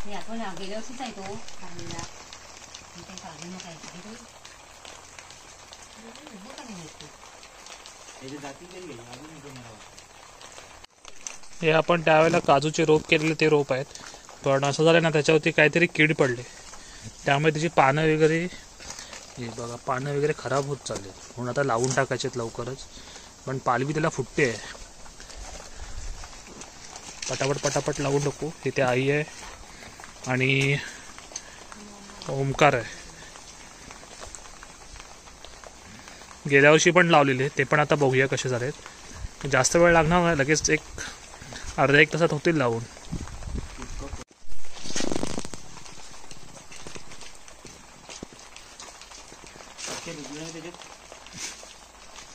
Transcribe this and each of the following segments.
हे आपण गेल्या वर्षीच आहे तो काढलेला काही काढू नका हे आपण त्यावेळेला काजूचे रोप केलेले ते रोप आहेत, पण असं झालं ना त्याच्यावरती काहीतरी कीड पडले, त्यामुळे त्याची पानं वगैरे हे बघा पानं वगैरे खराब होत चालले, म्हणून आता लावून टाकायचे लवकरच. पण पालवी त्याला फुटते आहे, पटापट पटापट लावून टाकू. इथे आई आहे आणि ओमकार आहे, गेल्या वर्षी पण लावलेले ते पण आता बघूया कसे झालेत. जास्त वेळ लागणार नाही, लगेच एक अर्धा एक तासात होतील लावून.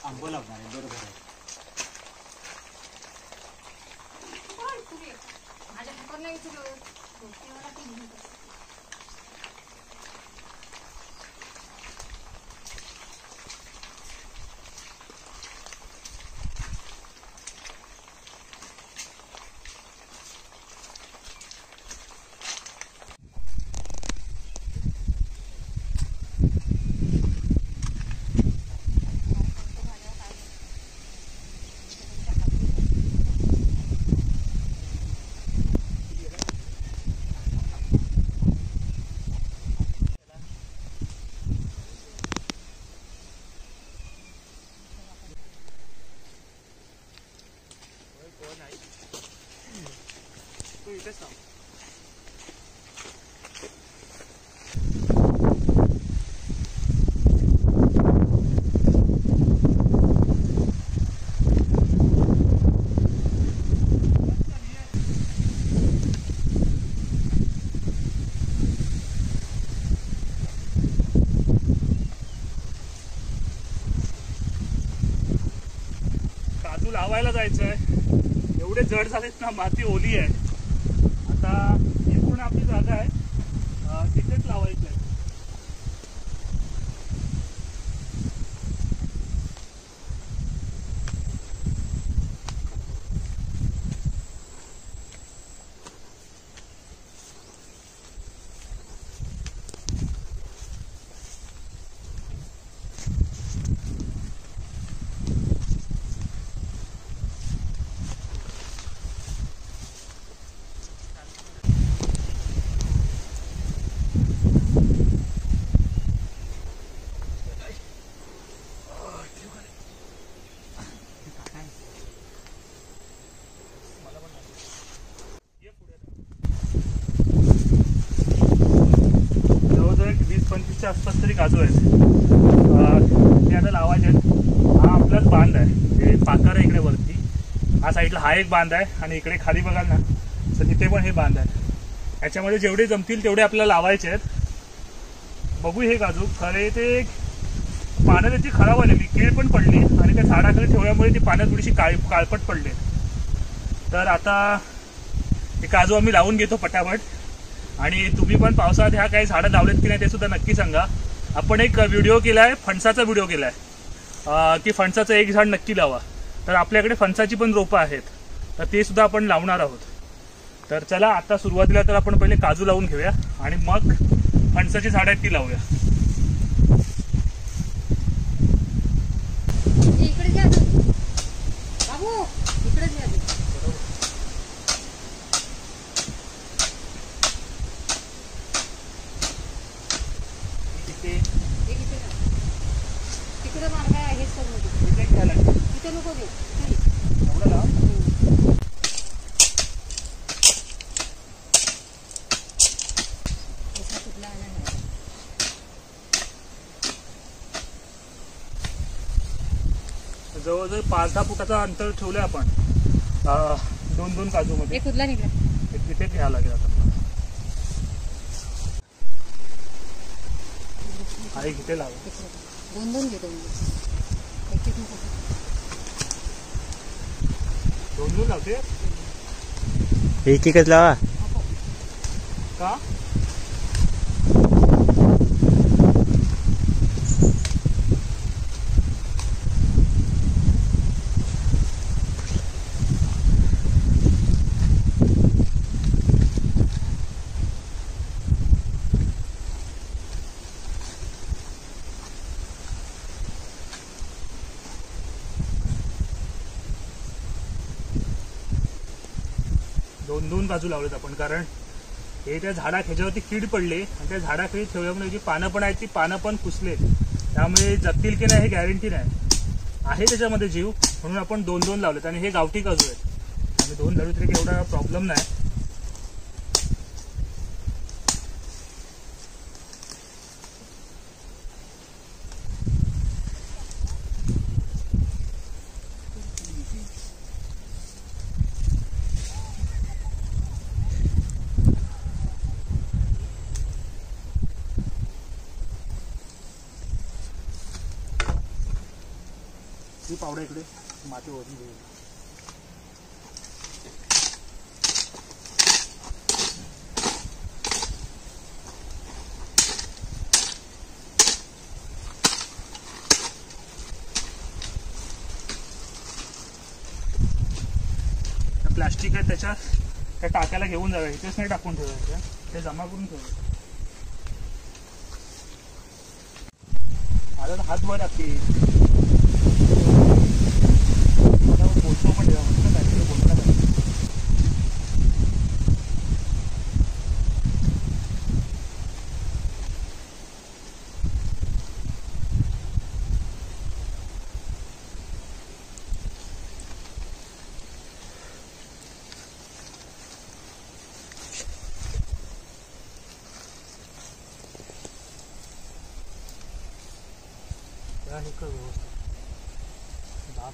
आंबो लागणार आहे बरोबर आहे. काजू लावायला जायचं आहे, एवढे जड झालेत ना, माती ओली आहे. आता ही पूर्ण आपली जागा आहे, तिथेच लावायचं आहे. जवळजवळ 20-25च्या आसपास तरी काजू आहेत, ते आता लावायचे आहेत. हा आपलाच बांध आहे, हे पाकार आहे इकडे वरती, हा साईडला हा एक बांध आहे आणि इकडे खाली बघाल ना तर तिथे पण हे बांध आहे. याच्यामध्ये जेवढे जमतील तेवढे आपल्याला लावायचे आहेत. बघू हे काजू खरे ते पानं त्याची खराब आलेली, कीड पण पडली आणि त्या झाडाखाली ठेवल्यामुळे ती पानं थोडीशी काळपट पडले. तर आता हे काजू आम्ही लावून घेतो पटापट. आणि तुम्ही पण पावसाळ्यात ह्या काही झाडं लावलेत की नाही ते सुद्धा नक्की सांगा. आपण एक व्हिडिओ केला आहे, फणसाचा व्हिडिओ केला आहे की फणसाचं एक झाड नक्की लावा. तर आपल्याकडे फणसाची पण रोपं आहेत, तर ते सुद्धा आपण लावणार आहोत. तर चला आता सुरुवातीला तर आपण पहिले काजू लावून घेऊया आणि मग फणसाची झाडं आहेत ती लावूया. इकडे घ्या बाबू, इकडे घ्या. तिकडे मार्ग आहे इथे नको देऊ एवढं लाव. जवळजवळ 5-10 फुटाचा अंतर ठेवलंय आपण 2-2 काजू मध्ये. कुठला निघला तिथे घ्यावं लागेल आता. आई किती लाव 2-2 घेतो. 2-2 लावते एकच लावा का? 2 काजू लावलेत आपण, कारण हे त्या झाडात ह्याच्यावरती कीड पडले आणि त्या झाडाखाली ठेवल्यामुळे जी पानं पण आहेत ती पानं पण कुसलेत, त्यामुळे जगतील की नाही हे गॅरंटी नाही आहे त्याच्यामध्ये जीव, म्हणून आपण 2 लावलेत. आणि हे गावठी काजू आहेत, आम्ही 2 लावले तरी एवढा प्रॉब्लेम नाही. ही पावडा इकडे माती ओढून घेऊ. प्लास्टिक आहे त्याच्या त्या टाक्याला घेऊन जाऊया, इथेच नाही टाकून ठेवायचं, ते जमा करून ठेवायचं. आता हात वर लागते बोलतो पण काहीतरी बोलणार आहे. त्या हे कर व्यवस्थित दाब.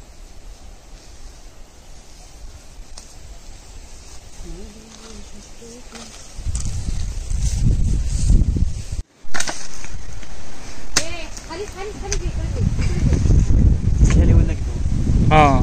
खाली खाली खाली या लेवलला घेतो. हां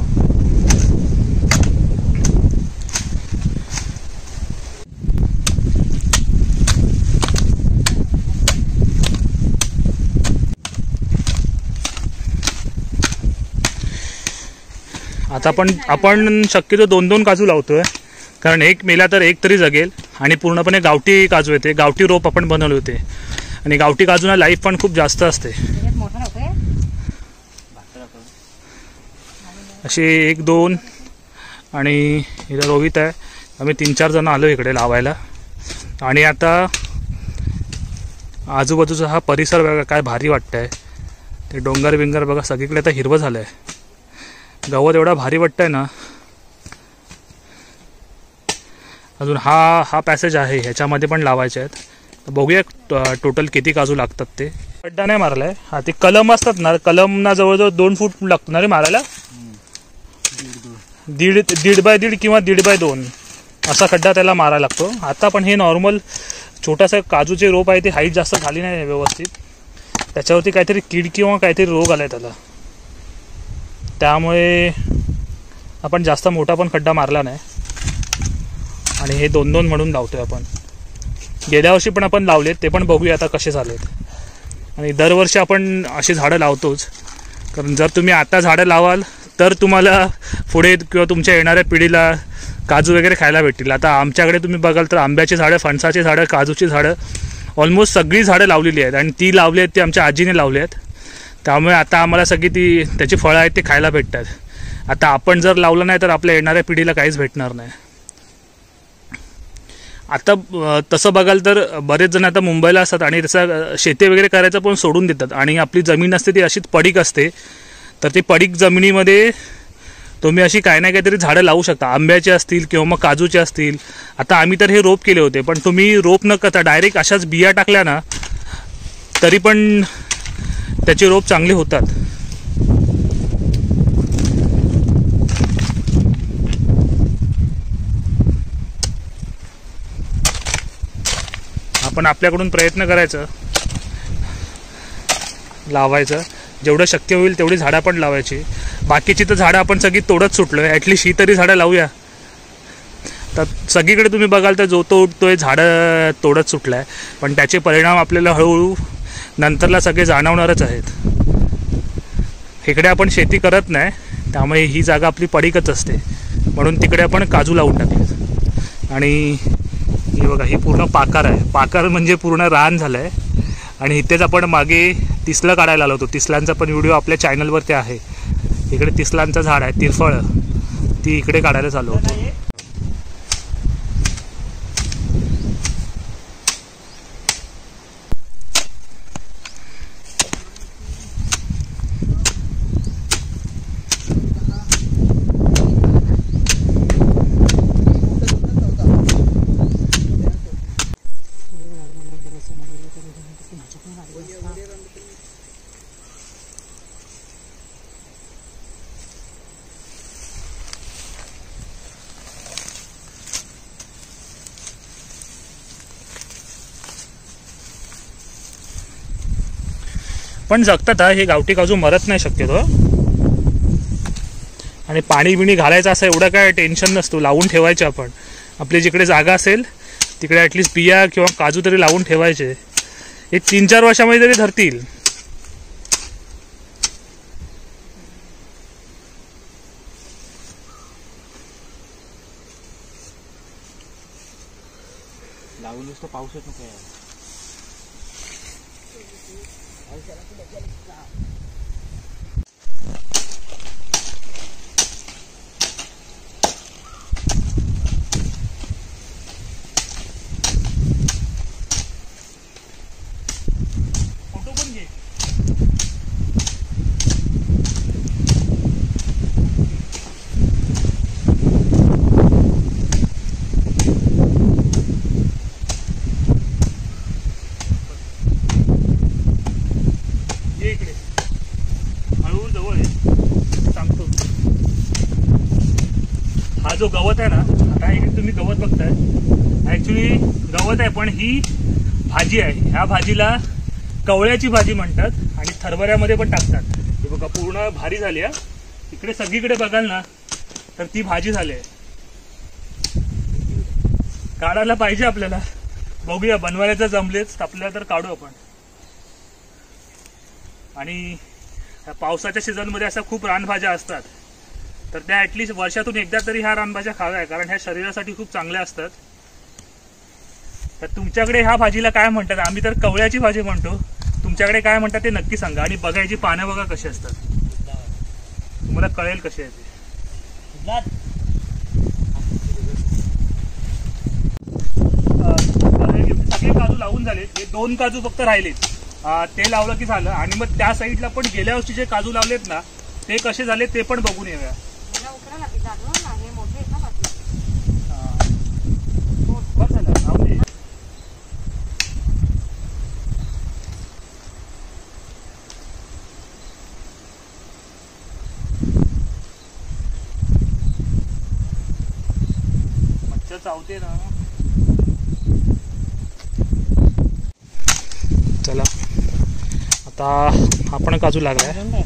आता आपण शक्यतो 2 काजू लावतोय, कारण एक मेला तर एक तरी जगेल. आणि पूर्णपणे गावठी काजू येते, गावठी रोप आपण बनवले होते. आणि गावठी काजूना लाईफ पण खूप जास्त असते. असे 1, 2 आणि इथं रोहित आहे, आम्ही 3-4 जण आलो इकडे लावायला. आणि आता आजूबाजूचा हा परिसर बघा काय भारी वाटतंय. ते डोंगर बिंगर बघा सगळीकडे आता हिरवं झालं आहे, गवत एवढा भारी वाटतंय ना. अजून हा पॅसेज आहे, ह्याच्यामध्ये पण लावायचे आहेत. तर बघूया टोटल किती काजू लागतात ते. खड्डा नाही मारलाय, हा ते कलम असतात ना, कलमना जवळजवळ 2 फूट लागतो ना रे मारायला. 1.5 बाय 1.5 किंवा 1.5 बाय 2 असा खड्डा त्याला मारायला लागतो. आता पण हे नॉर्मल छोटासा काजूचे रोप आहे, ते हाईट जास्त झाली नाही व्यवस्थित, त्याच्यावरती काहीतरी कीड किंवा काहीतरी रोग आलाय त्याला, त्यामुळे आपण जास्त मोठा पण खड्डा मारला नाही. आणि हे 2 म्हणून लावतोय आपण. गेल्या वर्षी पण आपण लावलेत, ते पण बघूया आता कसे झालेत. आणि दरवर्षी आपण अशी झाडं लावतोच, कारण जर तुम्ही आता झाडं लावाल तर तुम्हाला पुढे किंवा तुमच्या येणाऱ्या पिढीला काजू वगैरे खायला भेटतील. आता आमच्याकडे तुम्ही बघाल तर आंब्याची झाडं, फणसाची झाडं, काजूची झाडं, ऑलमोस्ट सगळी झाडं लावलेली आहेत. आणि ती लावली आहेत ती आमच्या आजीने लावली आहेत, त्यामुळे आता आम्हाला सगळी त्याची फळं आहेत ते खायला भेटतात. आता आपण जर लावलं नाही तर आपल्या येणाऱ्या पिढीला काहीच भेटणार नाही. आता तसं बघाल तर बरेच जण आता मुंबईला असतात आणि त्याचा शेती वगैरे करायचं पण सोडून देतात. आणि आपली जमीन असते ती अशीच पडीक असते, तर ती पडीक जमिनीमध्ये तुम्ही अशी काही ना काहीतरी झाडं लावू शकता. आंब्याची असतील किंवा मग काजूचे असतील. आता आम्ही तर हे रोप केले होते, पण तुम्ही रोप न करता डायरेक्ट अशाच बिया टाकल्या ना तरी पण त्याचे रोप चांगले होतात. आपण आपल्याकडून प्रयत्न करायचं लावायचं, जेवढं शक्य होईल तेवढी झाडं पण लावायची. बाकीची तर झाडं आपण सगळी तोडत सुटलो आहे, ॲटलिस्ट ही तरी झाडं लावूया. तर सगळीकडे तुम्ही बघाल तर जो तो उठतोय झाडं तोडत सुटलं आहे, पण त्याचे परिणाम आपल्याला हळूहळू नंतरला सगळे जाणवणारच आहेत. इकडे आपण शेती करत नाही, त्यामुळे ही जागा आपली पडीकच असते, म्हणून तिकडे आपण काजू लावून टाकले. आणि ही बघा ही पूर्ण पाकार आहे, पाकार म्हणजे पूर्ण रान झालं आहे. आणि इथेच आपण मागे तिसलं काढायला आलो होतो, तिसलांचा पण व्हिडिओ आपल्या चॅनलवरती आहे. इकडे तिसलांचं झाड आहे, तिरफळ, ती इकडे काढायला चालू होतो. पण जगतात हा, हे गावठी काजू मरत नाही शक्यतो. आणि पाणी बिणी घालायचं असं एवढं काय टेन्शन नसतो, लावून ठेवायचे आपण. आपली जिकडे जागा असेल तिकडे ॲटलिस्ट बिया किंवा काजू तरी लावून ठेवायचे. हे 3-4 वर्षामध्ये तरी धरतील. लावून नुसतं पाऊसच नको यायला. फोटो पण घे. ये इकडे हळूहळू जवळ आहे, सांगतो. हा जो गवत आहे ना, आता इकडे तुम्ही गवत बघताय, ऍक्च्युली गवत आहे पण ही भाजी आहे. ह्या भाजीला कवळ्याची भाजी म्हणतात आणि हरभऱ्यामध्ये पण टाकतात. हे बघा पूर्ण भारी झाली आहे. इकडे सगळीकडे बघाल ना तर ती भाजी झाली आहे. काढायला पाहिजे आपल्याला, बघूया बनवायला जर जमलेच आपल्याला तर काढू आपण. आणि पावसाच्या सीझनमध्ये अशा खूप रानभाज्या असतात, तर त्या ॲटलिस्ट वर्षातून एकदा तरी ह्या रानभाज्या खाव्या, कारण ह्या शरीरासाठी खूप चांगल्या असतात. तर तुमच्याकडे ह्या भाजीला काय म्हणतात? आम्ही तर कवळ्याची भाजी म्हणतो. तुमच्याकडे काय म्हणतात ते नक्की सांगा. आणि बघायची पानं बघा कशी असतात, तुम्हाला कळेल कशी आहे ते. सगळे काजू लावून झाले, हे 2 काजू फक्त राहिलेत. ते लावलं की झालं. आणि मग त्या साईडला पण गेल्या वर्षी जे काजू लावलेत ना ते कसे झाले ते पण बघून येऊया. बस झालं, लावून ये. मच्छर चावते ना. चला आता हा पण काजू लागलाय,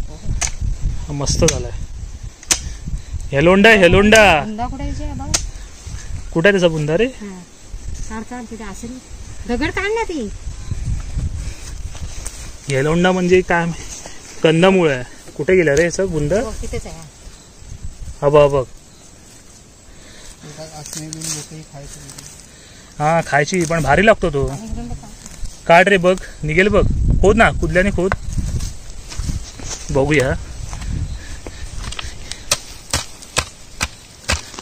मस्त झालाय. हेलोंडा हेलोंडा कुठे आहे त्याचा बुंदा रे? दगड काढ ना ती. हेलोंडा म्हणजे काय? कंदमुळ आहे. कुठे गेला रे याचा बुंदा? तिथेच आहे. हा बघ बघ, हा खायची पण भारी लागतो तो. काढ रे, बघ निघेल बघ. खोद ना, कुदल्याने खोद. बघूया.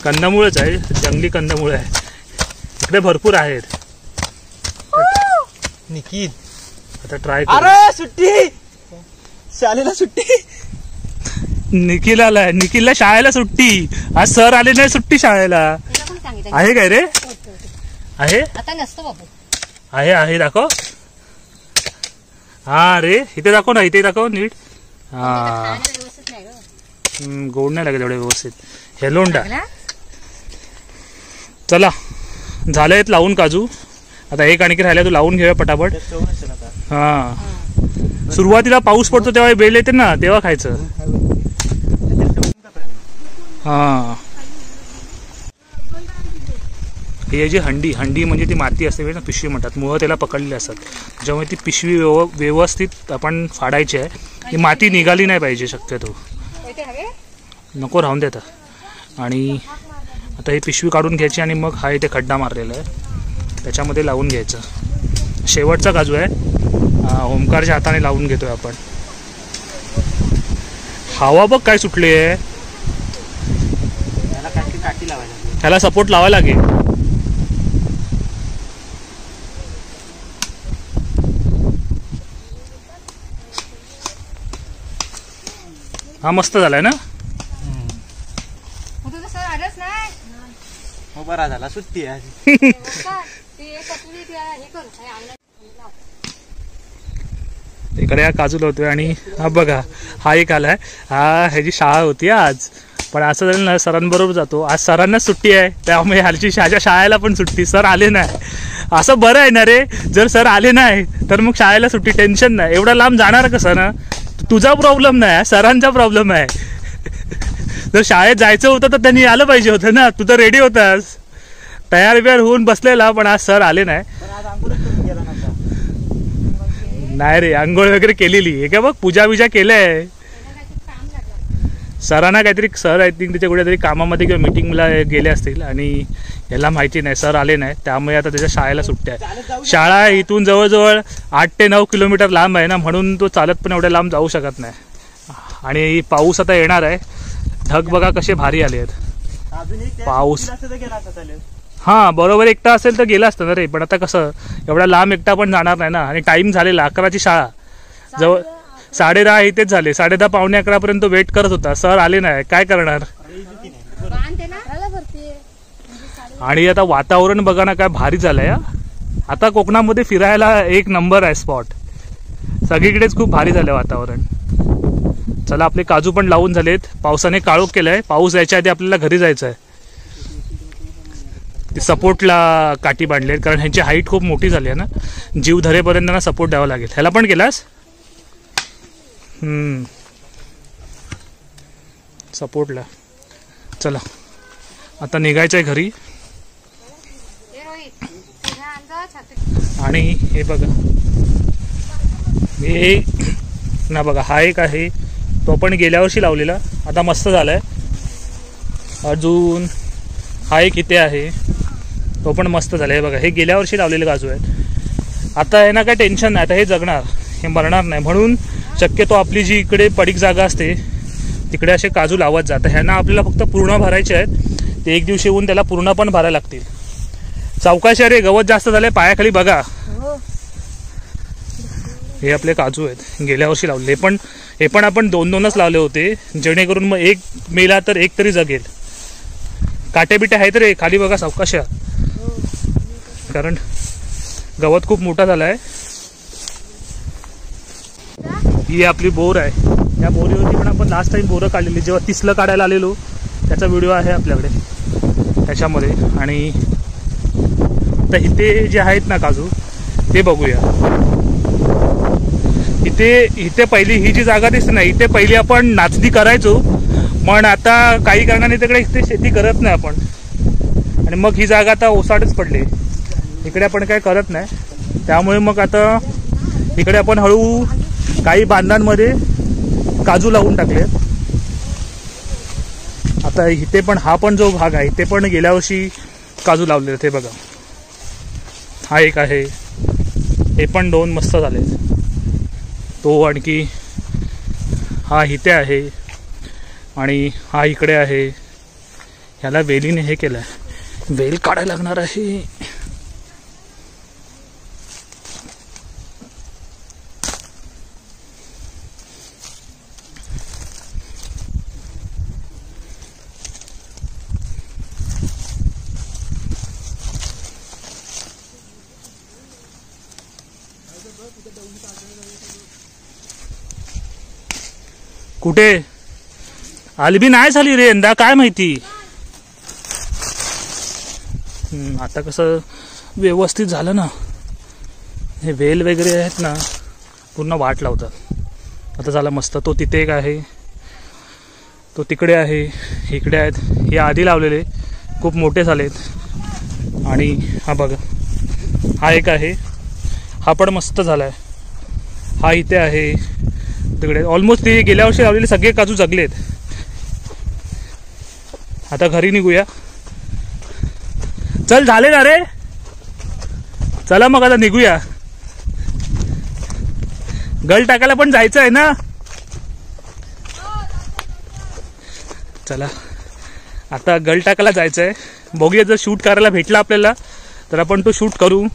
कंदमुळच आहे, जंगली कंदमुळ आहे. इकडे भरपूर आहेत. निखिल आता ट्राय कर. अरे सुट्टी, शाळेला सुट्टी. निखिल आलाय. निखिलला शाळेला सुट्टी. आज सर आले नाही सुट्टी शाळेला. आहे काय रे? आहे आता नसतो बाबू. आहे आहे दाखव. हा रे, इथे दाखव ना, इथे दाखव नीट. हा गोड नाही लागेल एवढे व्यवस्थित. हेलोंडा. चला झालेत लावून काजू. आता एक आणखी राहिला, तू लावून घेऊया पटापट. हा सुरुवातीला पाऊस पडतो तेव्हा बेल येते ना, तेव्हा खायचं. हा हे जी हंडी म्हणजे ती माती असते ना, पिशवी म्हणतात. मुळं त्याला पकडलेली असतात, त्याच्यामुळे ती पिशवी व्यवस्थित आपण फाडायची आहे. ही माती निघाली नाही पाहिजे शक्यतो. नको राहून देता. आणि आता ही पिशवी काढून घ्यायची आणि मग हा इथे खड्डा मारलेला आहे त्याच्यामध्ये लावून घ्यायचं. शेवटचा काजू आहे, ओमकारच्या हाताने लावून घेतोय आपण. हवा बघ काय सुटली आहे. ह्याला सपोर्ट लावायला लागेल. हा मस्त झालाय ना. बरा झाला, सुट्टी आहे. इकडे हा काजू लावतोय. आणि हा बघा, हा एक आलाय. हा ह्याची शाळा होती आज, पण असं झालं ना सरांबरोबर जातो. आज सरांना सुट्टी आहे, त्यामुळे हलची शाळेला पण सुट्टी. सर आले नाही. असं बरं आहे ना रे, जर सर आले नाही तर मग शाळेला सुट्टी, टेन्शन नाही. एवढा लांब जाणार कसं ना, तुझा प्रॉब्लेम नाही, सरांचा प्रॉब्लेम आहे. जर शाळेत जायचं होतं तर त्यांनी आलं पाहिजे होतं ना. तू तर रेडी होतास, तयार बियार होऊन बसलेला, पण आज सर आले नाही. नाही रे, आंघोळ वगैरे केलेली हे का, बघ पूजा बिजा केलंय. सरांना काहीतरी, सर आय थिंक त्याच्या कुठेतरी कामामध्ये किंवा मिटिंगला गेले असतील आणि याला माहिती नाही सर आले नाही, त्यामुळे आता त्याच्या शाळेला सुट्ट्या आहे. शाळा इथून जवळजवळ 8 ते 9 किलोमीटर लांब आहे ना, म्हणून तो चालत पण एवढ्या लांब जाऊ शकत नाही. आणि पाऊस आता येणार आहे. ढग बघा कसे भारी आले आहेत. पाऊस हां बरोबर एकटा असेल तर गेला असतं ना रे, पण आता कसं एवढा लांब एकटा पण जाणार नाही ना. आणि टाईम झालेला 11ची शाळा, जवळ 10:30 इथेच झाले. 10:30 पावणे 11 पर्यंत वेट करत होता, सर आले नाही, काय करणार. आणि आता वातावरण बघा ना काय भारी झालंय. आता कोकणामध्ये फिरायला एक नंबर आहे स्पॉट, सगळीकडेच खूप भारी झालंय वातावरण. चला आपले काजू पण लावून झालेत, पावसाने काळोख केलाय. पाऊस यायच्या आधी आपल्याला घरी जायचं आहे. ते सपोर्टला काठी बांधले कारण ह्यांची हाईट खूप मोठी झाली आहे ना, जीव धरेपर्यंत ना सपोर्ट द्यावा लागेल. ह्याला पण केलास सपोर्टला. चला आता निघायचं आहे घरी. आणि हे बघा, हे ना बघा, हा एक आहे तो पण गेल्या वर्षी लावलेला, आता मस्त झालाय. अजून हा एक इथे आहे, तो पण मस्त झाला. हे बघा, हे गेल्या वर्षी लावलेले काजू आहेत. आता आहे ना काय टेन्शन नाही, आता हे जगणार, हे मरणार नाही. म्हणून शक्यतो आपली जी इकडे पडीक जागा असते तिकडे असे काजू लावत जातात. ह्यांना आपल्याला फक्त पूर्ण भरायचे आहेत, ते एक दिवशी येऊन त्याला पूर्ण पण भरायला लागतील. चौकाशी रे, गवत जास्त झालंय पायाखाली बघा. हे आपले काजू आहेत, गेल्या वर्षी लावले. हे पण आपण 2-2च लावले होते, जेणेकरून मग एक मेला तर एक तरी जगेल. काटे बिटे आहेत रे खाली बघा सावकाशा, कारण गवत खूप मोठा झालाय. ही आपली बोर आहे, या बोरीवरती पण आपण लास्ट टाइम बोरं काढलेली, जेव्हा 30ला काढायला आलेलो त्याचा व्हिडिओ आहे आपल्याकडे त्याच्यामध्ये. आणि आता इथे जे आहेत ना काजू ते बघूया. इथे पहिली ही जी जागा दिसते ना, इथे पहिली आपण नाचणी करायचो, पण आता काही कारणाने तिकडे इथे शेती करत नाही आपण. आणि मग ही जागा आता ओसाडच पडली, इकडे आपण काय करत नाही. त्यामुळे मग आता इकडे आपण हळू काही बांधांमध्ये काजू लावून टाकले. आता इथे पण हा पण जो भाग आहे इथे पण गेल्या वर्षी काजू लावलेले ते बघा. हा एक आहे, हे पण 2 मस्त झाले. तो आणखी हा इथे आहे आणि हा इकडे आहे. ह्याला वेलीने हे केलं आहे, वेल काढायला लागणार आहे. कुठे आलबी नाही झाली रे यंदा, काय माहिती. आता कसं व्यवस्थित झालं ना, हे वेल वगैरे आहेत ना पूर्ण वाट लावतात. आता झाला मस्त. तो तिथे एक आहे, तो तिकडे आहे, इकडे आहेत. हे आधी लावलेले खूप मोठे झालेत. आणि हा बघा, हा एक आहे, हा पण मस्त झाला आहे. हा इथे आहे, तिकडे ऑलमोस्ट ते गेल्या वर्षी लावलेले सगळे काजू जगलेत. आता घरी निघूया. चल झाले ना रे, चला मग आता निघूया. गल टाकायला पण जायचं आहे ना. चला आता गल टाकायला जायचं आहे. बघूया जर शूट करायला भेटला आपल्याला तर आपण तो शूट करू.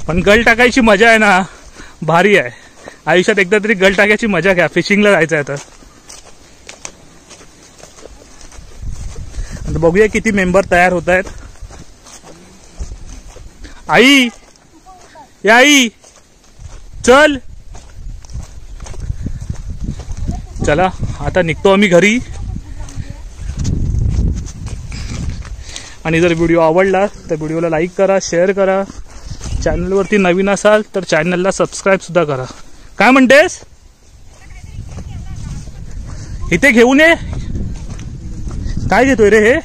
पण गल टाकायची मजा आहे ना भारी आहे. आयुष्यात एकदा तरी गल टाकायची मजा घ्या. फिशिंगला जायचं आहे आता बघूया किती मेंबर तयार होत आहेत. आई या, आई चल. चला आता निघतो आम्ही घरी. आणि जर व्हिडिओ आवडला तर व्हिडिओला लाईक करा, शेअर करा चॅनलवरती नवीन असाल तर चॅनलला सबस्क्राईब सुद्धा करा. काय म्हणतेस? इथे घेऊन ये. काय घेतोय रे हे?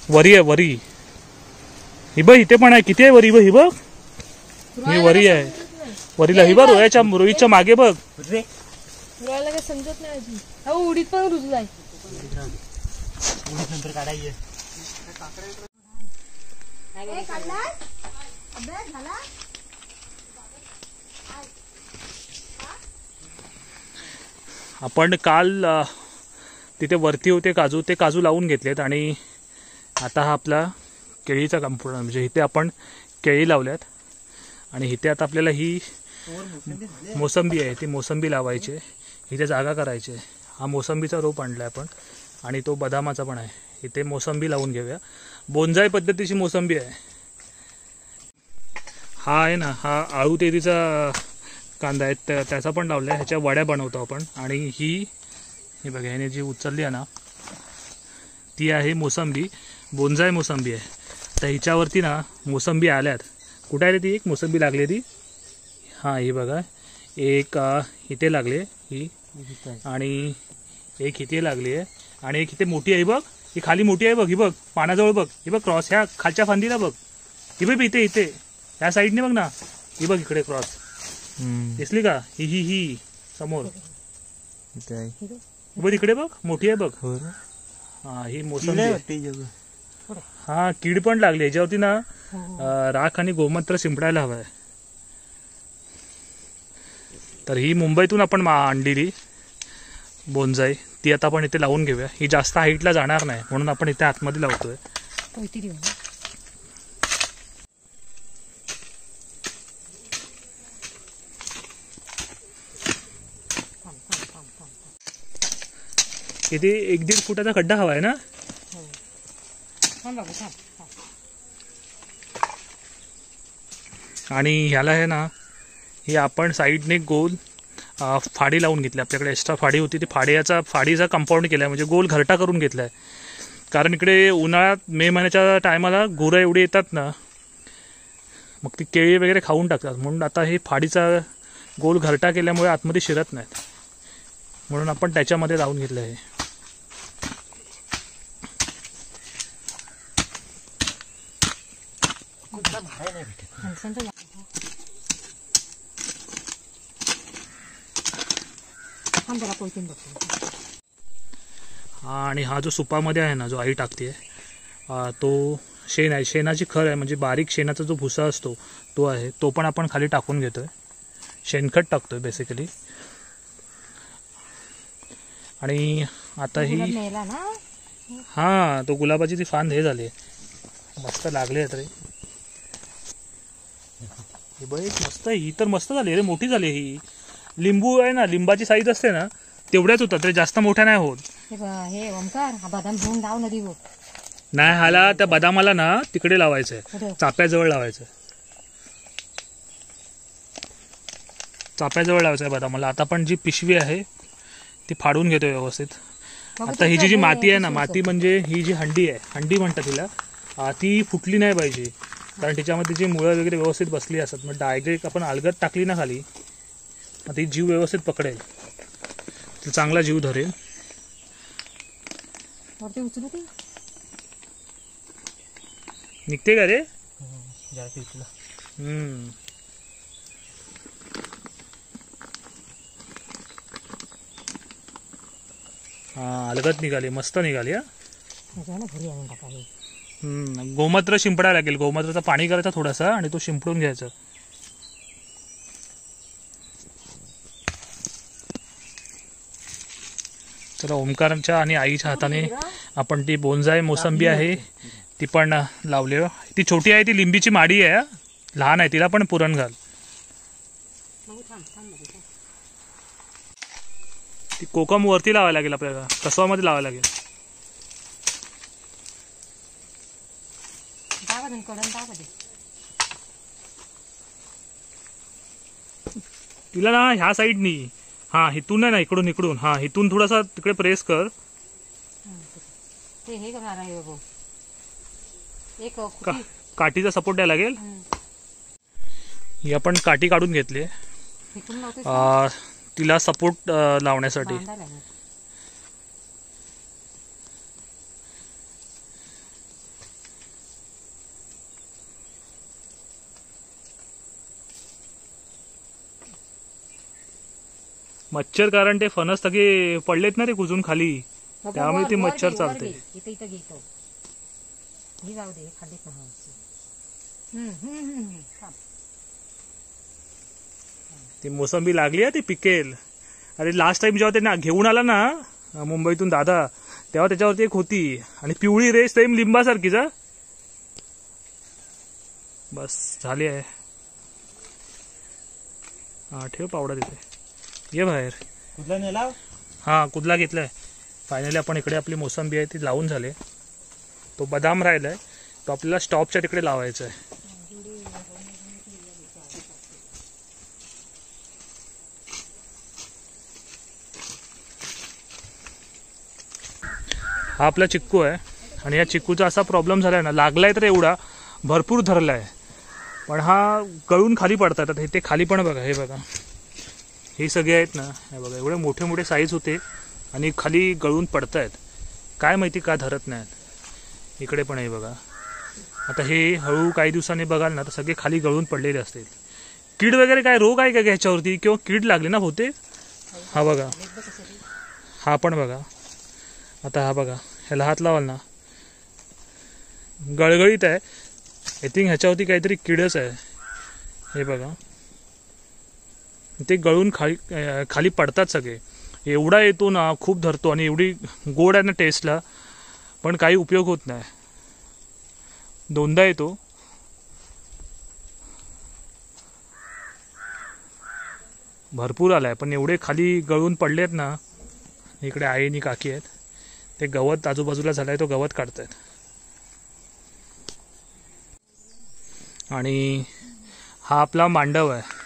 वरी आहे वरी. ही बघ इथे पण आहे. किती आहे वरी? बघ ही बघ, ही वरी आहे. वरीला ही बघ रोहितच्या मागे बघ. काय समजत नाही अजून. अहो उडीत पण रुजलाय. नंतर काढायचे. आपण काल तिथे वरती होते काजू, ते काजू लावून घेतलेत आणि आता हा आपला केळीचा संपूर्ण म्हणजे इथे आपण केळी लावल्यात आणि इथे आता आपल्याला ही मोसंबी आहे ती मोसंबी लावायची. इथे जागा करायची. हा मोसंबीचा रोप आणला आपण आणि तो बदामाचा पण आहे. इथे मोसंबी लावून घेऊया. बोनजाई पद्धतीची मोसंबी आहे. हा आहे ना, हा आळू तेरीचा कांदा आहे, त्याचा पण लावला आहे. ह्याच्या वड्या बनवतो आपण. आणि ही बघा ह्याने जी उचलली आहे ना ती आहे मोसंबी, बोनजाई मोसंबी आहे. तर हिच्यावरती ना मोसंबी आल्यात. कुठे आहे रे ती? एक मोसंबी लागली ती. हां ही बघा, एक इथे लागली ही आणि एक इथे लागली आहे आणि एक इथे मोठी आहे बघ. ही खाली मोठी आहे बघ. ही बघ पानाजवळ बघ. ही बघ क्रॉस ह्या खालच्या फांदीला बघ. ही बघ इथे इथे ह्या साईडने बघ ना. ही बघ इकडे क्रॉस दिसली का? ही समोर बघ इकडे बघ मोठी आहे बघ. हा ही मोसंबी. हा कीड पण लागली याच्यावरती ना. राख आणि गोमूत्र शिंपडायला हवाय. तर ही मुंबईतून आपण आणलेली बोनजाई, ती आता आपण इथे लावून घेऊया. ही जास्त हाईटला जाणार नाही म्हणून आपण इथे आतमध्ये लावतोय. इथे 1-1.5 फुटाचा खड्डा हवा आहे ना. आणि ह्याला आहे ना, ही आपण साईडने गोल फाडी लावून घेतली. आपल्याकडे एक्स्ट्रा फाडी होती ती फाडीचा कंपाऊंड केला आहे, म्हणजे गोल घरटा करून घेतला आहे. कारण इकडे उन्हाळ्यात मे महिन्याच्या टायमाला गुरं एवढी येतात ना, मग ती केळी वगैरे खाऊन टाकतात. म्हणून आता हे फाडीचा गोल घरटा केल्यामुळे आतमध्ये शिरत नाहीत, म्हणून आपण त्याच्यामध्ये लावून घेतलं आहे. आणि हा जो सुपामध्ये आहे ना, जो आई टाकते तो शेण आहे. शेणाची खर आहे, म्हणजे बारीक शेणाचा जो भुसा असतो तो आहे. तो पण आपण खाली टाकून घेतोय. शेणखत टाकतोय बेसिकली. आणि आता ही हा तो गुलाबाची ती फांद हे झाली मस्त लागली आहे रे. हे बघ मस्त. ही तर मस्त झाली रे, मोठी झाली. ही लिंबू आहे ना, लिंबाची साईज असते ना तेवढ्याच होतात रे, जास्त मोठ्या नाही होत. हे ओमकार हा बदाम घेऊन लाव नदी हो. नाही, हाला त्या बदामाला ना तिकडे लावायचंय, चाप्याजवळ लावायचंय. चाप्याजवळ लावायचंय बदामाला. आता पण जी पिशवी आहे ती फाडून घेतोय व्यवस्थित. आता ही जी माती आहे ना, माती म्हणजे ही जी हंडी आहे, हंडी म्हणतात तिला, ती फुटली नाही पाहिजे. कारण तिच्यामध्ये जी मुळं वगैरे व्यवस्थित बसली असतात. मग डायरेक्ट आपण अलगद टाकली ना खाली, मग ती जीव व्यवस्थित पकडेल, चांगला जीव धरेल. निघते का रे? हा अलगद निघाली, मस्त निघाली. गोमूत्र शिंपडायला लागेल. गोमूत्राचं पाणी करायचं थोडासा आणि तो शिंपडून घ्यायचा. चला ओमकारच्या आणि आईच्या हाताने आपण ती बोनजाई मोसंबी आहे ती पण लावली. ती छोटी आहे, ती लिंबीची माडी आहे, लहान आहे, तिला पण पुरण घाल. ती कोकम वरती लावायला लागेल आपल्याला, कसवामध्ये लावायला लागेल. तिला ना ह्या साईडनी, हा इथून नाही ना, इकडून इकडून, हा इथून थोडासा तिकडे प्रेस कर. काठीचा सपोर्ट द्यायला लागेल. ही आपण काठी काढून घेतली फेकून लावतोय तिला सपोर्ट लावण्यासाठी. बांधायला लागेल. मच्छर कारण ते फणस सगळे पडलेत ना रे कुजून खाली, बाबा, त्यामुळे ते वर मच्छर घे, वर चालते. घे. इथं इथं घेतो ही जाऊ दे खाली थांब. ती मोसंबी लागली आहे ती पिकेल. अरे लास्ट टाइम जेव्हा त्यांना घेऊन आला ना मुंबईतून दादा, तेव्हा त्याच्यावरती एक होती आणि पिवळी रेस सेम लिंबासारखीच. बस झाली आहे. हा ठेव पावडा तिथे, ये बाहेर. कुठला नेला? हा कुदला घेतलाय. फायनली आपण इकडे आपली मोसंबी आहे ती लावून झाले. तो बदाम राहिलाय, तो आपल्याला स्टॉपच्या तिकडे लावायचा आहे. हा आपला चिक्कू आहे आणि या चिक्कूचा असा प्रॉब्लेम झालाय ना, लागलाय तर एवढा भरपूर धरलाय, पण हा गळून खाली पडतात. आता ते खाली पण बघा, हे बघा हे सगळे आहेत ना, हे बघा एवढे मोठे मोठे साईज होते आणि खाली गळून पडत आहेत. काय माहिती का धरत नाहीत. इकडे पण आहे बघा. आता हे हळू काही दिवसांनी बघाल ना तर सगळे खाली गळून पडलेले असतील. कीड वगैरे काय रोग आहे का ह्याच्यावरती, किंवा कीड लागली ना होते. हा बघा, हा पण बघा. आता हा बघा, ह्याला हात लावाल ना गळगळीत आहे. आय थिंक ह्याच्यावरती काहीतरी किडच आहे. हे बघा ते गळून खाली पडतात सगळे. एवढा येतो ना, खूप धरतो आणि एवढी गोड आहे ना टेस्टला, पण काही उपयोग होत नाही. दोनदा येतो. भरपूर आलाय, पण एवढे खाली गळून पडलेत ना. इकडे आई आणि काकी आहेत, ते गवत आजूबाजूला झालंय, तो गवत काढतायत. आणि हा आपला मांडव आहे.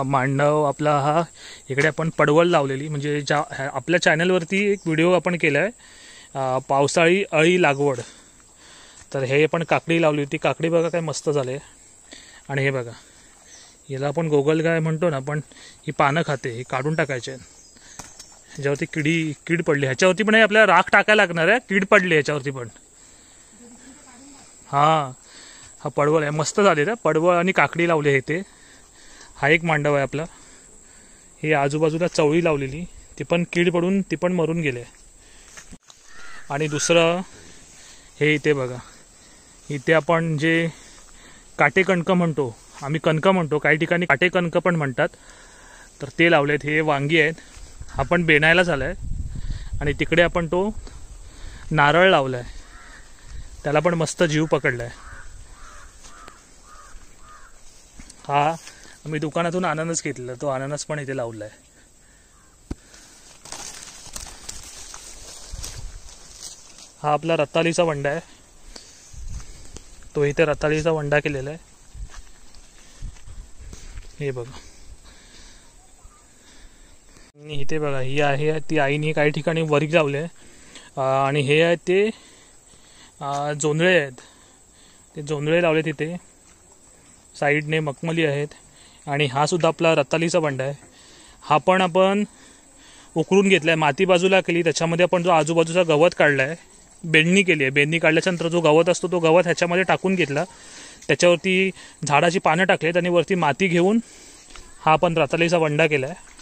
मांडव आपला हा, इकडे आपण पडवळ लावलेली, म्हणजे ज्या आपल्या चॅनलवरती एक व्हिडिओ आपण केला आहे पावसाळी अळी लागवड. तर हे पण काकडी लावली होती. काकडी बघा काय मस्त झाले. आणि हे बघा, याला आपण गोगलगाय म्हणतो ना, पण ही पानं खाते, ही काढून टाकायचे. ह्याच्यावरती कीड पडली. ह्याच्यावरती पण आपल्याला राख टाकायला लागणार आहे. कीड पडली ह्याच्यावरती पण. हा हा पडवळ आहे, मस्त झाले ना. पडवळ आणि काकडी लावली आहे ते. हा एक मांडव आहे आपला. हे आजूबाजूला चवळी लावलेली, ती पण कीड पडून ती पण मरून गेले. आणि दुसरं हे इथे बघा, इथे आपण जे काटे कणकं म्हणतो, आम्ही कणकं म्हणतो, काही ठिकाणी काटे कणकं पण म्हणतात, तर ते लावलेत. हे वांगी आहेत. हा पण बेनायला झाला आहे. आणि तिकडे आपण तो नारळ लावला आहे, त्याला पण मस्त जीव पकडला आहे. हा आम्ही दुकानातून अननस घेतलेला, तो अननस पण इथे लावला आहे. हा आपला रताळीचा वंडा आहे, तो इथे रताळीचा वंडा केलेला आहे. हे बघा, इथे बघा ही आहे ती आईने काही ठिकाणी वरी लावले आहे. आणि हे आहेत ते जोंधळे आहेत, ते जोंधळे लावले तिथे. साईडने मखमली आहेत. आणि हा सुद्धा आपला रताळीचा वंडा आहे. हा पण आपण उकरून घेतला आहे, माती बाजूला केली, त्याच्यामध्ये आपण जो आजूबाजूचा गवत काढला आहे, बेंडणी केली आहे. बेंडणी काढल्याच्यानंतर जो गवत असतो तो गवत ह्याच्यामध्ये टाकून घेतला, त्याच्यावरती झाडाची पानं टाकलेत आणि वरती माती घेऊन हा आपण रताळीचा वंडा केला आहे.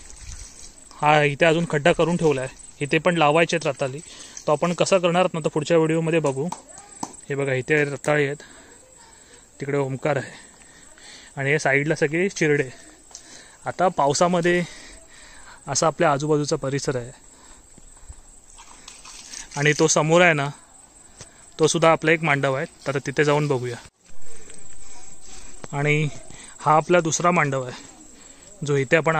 हा इथे अजून खड्डा करून ठेवला आहे. इथे पण लावायचे आहेत रताळी, तो आपण कसं करणार ना तर पुढच्या व्हिडिओमध्ये बघू. हे बघा इथे रताळी आहेत, तिकडे ओमकार आहे आणि हे साईडला सगळे चिरडे. आता पावसामध्ये असा आपल्या आजूबाजूचा परिसर आहे. आणि तो समोर आहे ना, तो सुद्धा आपला एक मांडव आहे, तर तिथे जाऊन बघूया. आणि हा आपला दुसरा मांडव आहे, जो इथे आपण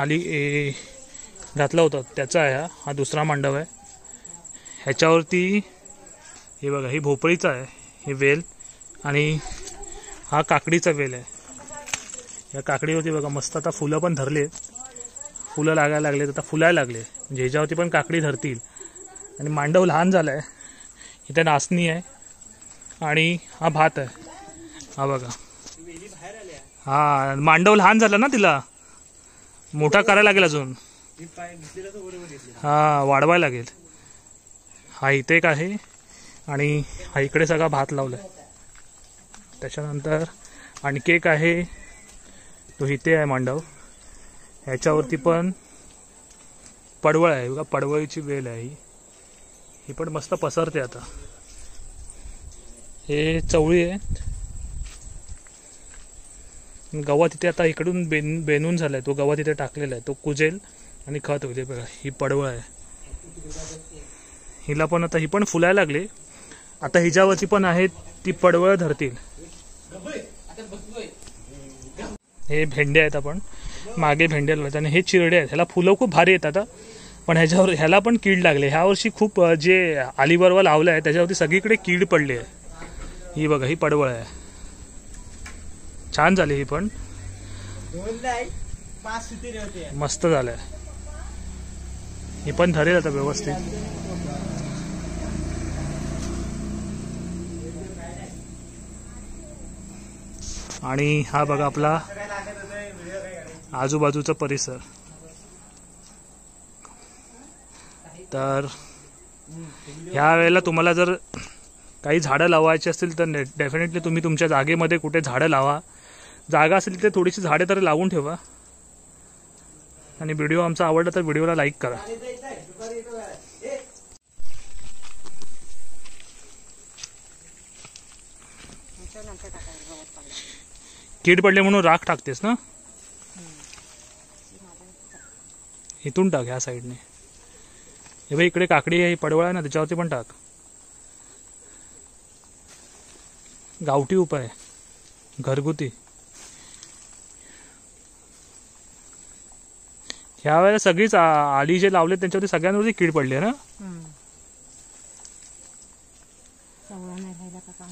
घातला होता त्याचा आहे. हा दुसरा मांडव आहे. ह्याच्यावरती हे बघा, ही भोपळीचा आहे, हे वेल. आणि हा काकडीचा वेल आहे. या काकडीवरती बघा मस्त आता फुलं पण धरले, फुलं लागायला लागलेत, आता फुलायला लागले, म्हणजे ह्याच्यावरती पण काकडी धरतील. आणि मांडव लहान झाला आहे. इथे नाचणी आहे आणि हा भात आहे. हा बघा, हा मांडव लहान झाला ना, तिला मोठा करायला लागेल अजून. हा वाढवायला लागेल. हा इथे एक आहे आणि हा इकडे सगळा भात लावलाय. त्याच्यानंतर आणखी एक आहे, तो इथे आहे मांडव. ह्याच्यावरती पण पडवळ आहे बघा, पडवळीची वेल आहे ही पण मस्त पसरते आता. हे चवळी आहे. गवत इथे आता इकडून बेनून झालाय, तो गवत इथे टाकलेला आहे, तो कुजेल आणि खत होईल. बघा ही पडवळ आहे. हिला पण आता, ही पण फुलायला लागली. आता हिच्यावरती पण आहेत ती पडवळ धरतील. हे भेंडे आहेत, आपण मागे भेंडे लावले आणि हे चिरडे आहेत. ह्याला फुलं खूप भारी येतात, पण ह्याला पण कीड लागले. ह्या वर्षी खूप जे अलिबरवा लावलं आहे त्याच्यावरती सगळीकडे कीड पडली आहे. ही बघा, ही पडवळ आहे. छान झाली ही पण, मस्त झालंय. ही पण धरेल आता व्यवस्थित. आणि हा बघा आपला आजूबाजूचा परिसर. तर ह्या वेळेला तुम्हाला जर काही झाडं लावायची असतील तर डेफिनेटली तुम्ही तुमच्या जागेमध्ये कुठे झाडं लावा. जागा असेल तिथे थोडीशी झाडे तर लावून ठेवा. आणि व्हिडिओ आमचा आवडला तर व्हिडिओला लाईक करा. कीड पडले म्हणून राख टाकतेस ना, इथून टाक ह्या साईडने. हे भाई इकडे काकडी आहे, पडवळ आहे ना, त्याच्यावरती पण टाक. गावठी उपाय, घरगुती. ह्या वेळेला सगळीच आली जे लावले त्यांच्यावरती सगळ्यांवरती कीड पडली आहे ना.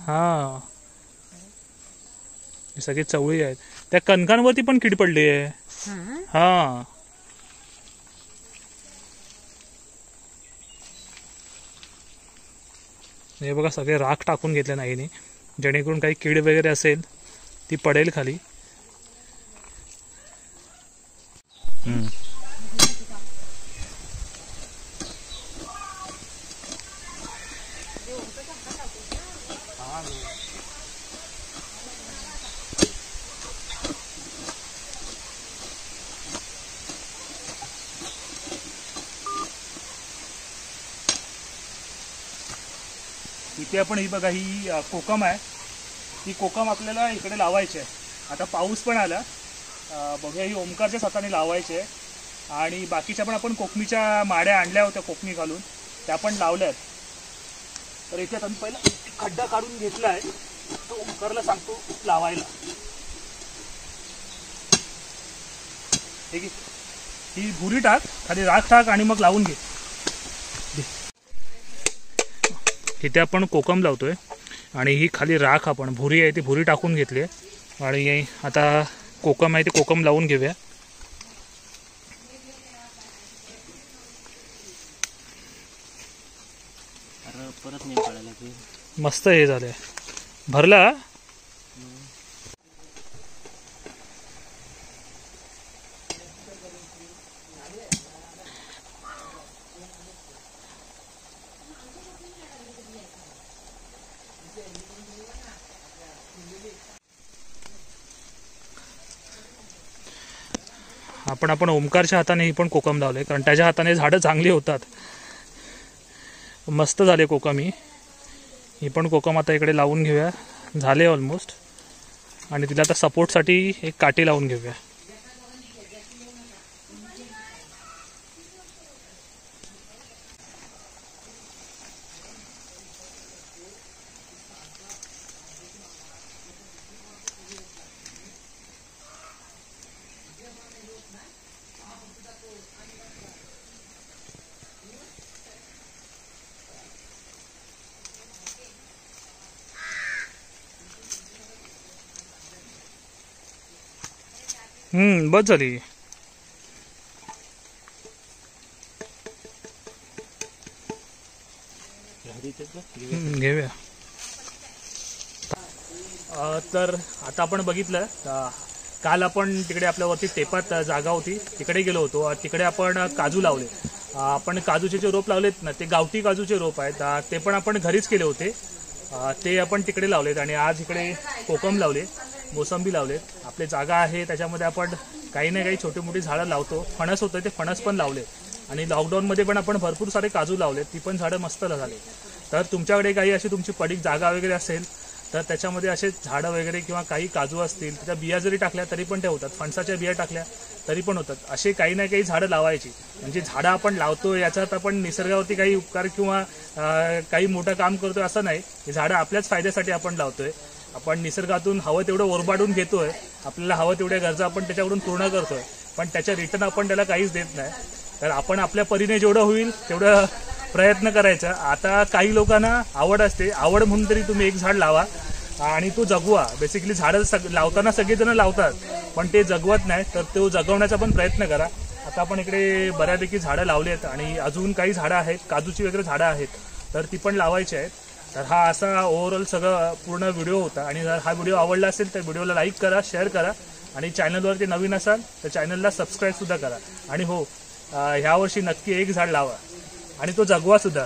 हा, सगळी चवळी आहेत. त्या कणकांवरती पण कीड पडली आहे. हा, हे बघा सगळे राख टाकून घेतले नाहीने, जेणेकरून काही कीड वगैरे असेल ती पडेल खाली. इथे आपण ही बघा, ही कोकम आहे. ही कोकम आपल्याला इकडे लावायची आहे. आता पाऊस पण आला, बघूया ही ओमकारच्या हाताने लावायची आहे. आणि बाकीच्या पण आपण कोकणीच्या माड्या आणल्या होत्या कोकणी घालून, त्या पण लावल्यात. तर इथे आता पहिला खड्डा काढून घेतला आहे, तो ओमकारला सांगतो लावायला. ठीक आहे, ही भुरी टाक, खाली राख टाक आणि मग लावून घे. इथे आपण कोकम लावतोय आणि ही खाली राख, आपण भुरी आहे ती भुरी टाकून घेतली आहे. आणि आता कोकम आहे ते कोकम लावून घेऊया. परत नाही काढायला. मस्त हे झालंय, भरला. आपण ओमकारच्या हाताने ही पण कोकम लावले, कारण त्याच्या हाताने झाडं चांगली होतात. मस्त झाले कोकम. ही पण कोकम आता इकडे लावून घेऊया. झाले ऑलमोस्ट. आणि तिला आता सपोर्टसाठी एक काठी लावून घेऊया. बस झाली. घेऊया. तर आता आपण बघितलं काल आपण तिकडे आपल्यावरती टेपात जागा होती तिकडे गेलो होतो. तिकडे आपण काजू लावले. आपण काजूचे जे रोप लावलेत ना ते गावठी काजूचे रोप आहेत. ते पण आपण घरीच केले होते. ते आपण तिकडे लावलेत आणि आज इकडे कोकम लावले, मोसंबी लावलेत. आपली जागा आहे त्याच्यामध्ये आपण काही ना काही छोटी मोठी झाडं लावतो. फणस होतं ते फणस पण लावले आणि लॉकडाऊनमध्ये पण आपण भरपूर सारे काजू लावलेत. ती पण झाडं मस्त झाले. तर तुमच्याकडे काही अशी तुमची पडीक जागा वगैरे असेल तर त्याच्यामध्ये असे झाडं वगैरे किंवा काही काजू असतील त्याच्या बिया जरी टाकल्या तरी पण ते होतात. फणसाच्या बिया टाकल्या तरी पण होतात. असे काही ना काही झाडं लावायची. म्हणजे झाडं आपण लावतो याच्यात आपण निसर्गावरती काही उपकार किंवा काही मोठं काम करतोय असं नाही. ही झाडं आपल्याच फायद्यासाठी आपण लावतोय. आपण निसर्गातून हवं तेवढं ओरबाडून घेतोय. आपल्याला हवं तेवढ्या गरजा आपण त्याच्याकडून पूर्ण करतोय पण त्याच्या रिटर्न आपण त्याला काहीच देत नाही. तर आपण आपल्या परीने जेवढं होईल तेवढं प्रयत्न करायचा. आता काही लोकांना आवड असते, आवड म्हणून तरी तुम्ही एक झाड लावा आणि तो जगवा. बेसिकली झाडं लावताना सगळेजण लावतात पण ते जगवत नाही. तर तो जगवण्याचा पण प्रयत्न करा. आता आपण इकडे बऱ्यापैकी झाडं लावली आहेत आणि अजून काही झाडं आहेत, काजूची वगैरे झाडं आहेत तर ती पण लावायची आहेत. तर हा असा ओव्हरऑल सगळं पूर्ण व्हिडिओ होता. आणि जर हा व्हिडिओ आवडला असेल तर व्हिडिओला लाईक करा, शेअर करा आणि चॅनलवरती नवीन असाल तर चॅनलला सबस्क्राईब सुद्धा करा. आणि हो, ह्यावर्षी नक्की एक झाड लावा आणि तो जगवा सुद्धा.